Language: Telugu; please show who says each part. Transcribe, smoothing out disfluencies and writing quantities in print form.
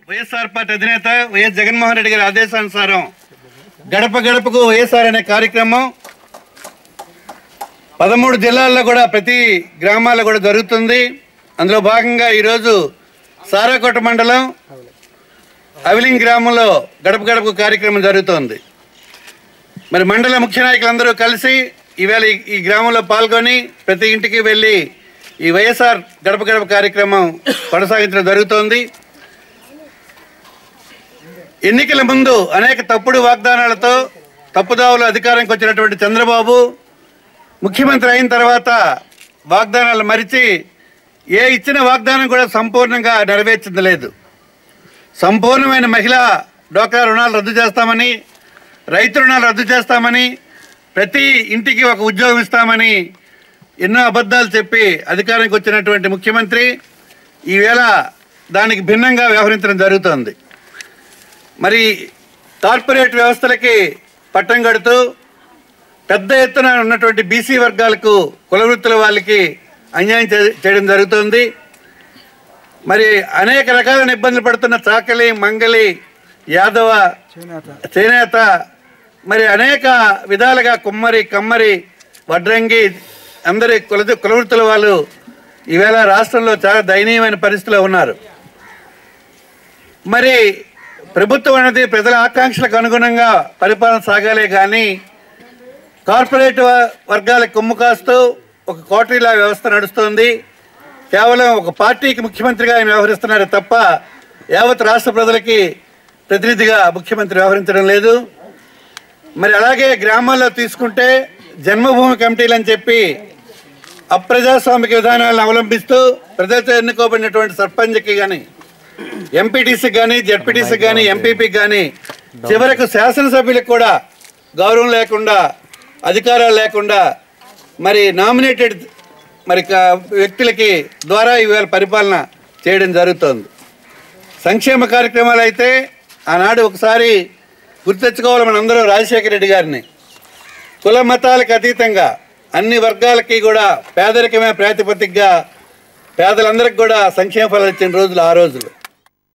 Speaker 1: వైఎస్ఆర్ పార్టీ అధినేత వైఎస్ జగన్మోహన్ రెడ్డి గారి ఆదేశానుసారం గడప గడపకు వైఎస్ఆర్ అనే కార్యక్రమం 13 జిల్లాల్లో కూడా ప్రతి గ్రామాల్లో కూడా జరుగుతుంది. అందులో భాగంగా ఈరోజు సారాకోట మండలం అవిలింగ్ గ్రామంలో గడప గడపకు కార్యక్రమం జరుగుతోంది. మరి మండల ముఖ్య నాయకులందరూ కలిసి ఈవేళ ఈ గ్రామంలో పాల్గొని ప్రతి ఇంటికి వెళ్ళి ఈ వైఎస్ఆర్ గడప గడప కార్యక్రమం కొనసాగించడం జరుగుతోంది. ఎన్నికల ముందు అనేక తప్పుడు వాగ్దానాలతో తప్పుదావులు అధికారానికి వచ్చినటువంటి చంద్రబాబు ముఖ్యమంత్రి అయిన తర్వాత వాగ్దానాలు మరిచి ఏ ఇచ్చిన వాగ్దానం కూడా సంపూర్ణంగా నెరవేర్చింది లేదు. సంపూర్ణమైన మహిళా డ్వాక్రా రుణాలు రద్దు చేస్తామని, రైతు రుణాలు రద్దు చేస్తామని, ప్రతి ఇంటికి ఒక ఉద్యోగం ఇస్తామని ఎన్నో అబద్ధాలు చెప్పి అధికారానికి వచ్చినటువంటి ముఖ్యమంత్రి ఈవేళ దానికి భిన్నంగా వ్యవహరించడం జరుగుతోంది. మరి కార్పొరేట్ వ్యవస్థలకి పట్టం కడుతూ పెద్ద ఎత్తున ఉన్నటువంటి బీసీ వర్గాలకు కుల వృత్తుల వాళ్ళకి అన్యాయం చేయడం జరుగుతుంది. మరి అనేక రకాలైన ఇబ్బందులు పడుతున్న చాకలి, మంగలి, యాదవ, చేనేత, మరి అనేక విధాలుగా కుమ్మరి, కమ్మరి, వడ్రంగి అందరి కుల వృత్తుల వాళ్ళు ఈవేళ రాష్ట్రంలో చాలా దయనీయమైన పరిస్థితిలో ఉన్నారు. మరి ప్రభుత్వం అనేది ప్రజల ఆకాంక్షలకు అనుగుణంగా పరిపాలన సాగాలే కానీ కార్పొరేట్ వర్గాలకు కొమ్ము కాస్తూ ఒక కోటరీలా వ్యవస్థ నడుస్తుంది. కేవలం ఒక పార్టీకి ముఖ్యమంత్రిగా ఆయన వ్యవహరిస్తున్నారు తప్ప యావత్ రాష్ట్ర ప్రజలకి ప్రతినిధిగా ముఖ్యమంత్రి వ్యవహరించడం లేదు. మరి అలాగే గ్రామాల్లో తీసుకుంటే జన్మభూమి కమిటీలు అని చెప్పి అప్రజాస్వామిక విధానాలను అవలంబిస్తూ ప్రజలతో ఎన్నుకోబడినటువంటి సర్పంచ్కి కానీ, ఎంపీటీసీకి కానీ, జెడ్పీటీసీకి కానీ, ఎంపీపీకి కానీ, చివరకు శాసనసభ్యులకు కూడా గౌరవం లేకుండా, అధికారాలు లేకుండా మరి నామినేటెడ్ మరి వ్యక్తులకి ద్వారా ఇవాళ పరిపాలన చేయడం జరుగుతోంది. సంక్షేమ కార్యక్రమాలు అయితే ఆనాడు ఒకసారి గుర్తెచ్చుకోవాలి మనందరూ రాజశేఖర రెడ్డి గారిని. కుల మతాలకు అతీతంగా అన్ని వర్గాలకి కూడా పేదరికమే ప్రాతిపదికగా పేదలందరికీ కూడా సంక్షేమ ఫలాలు ఇచ్చిన రోజులు ఆ రోజులు.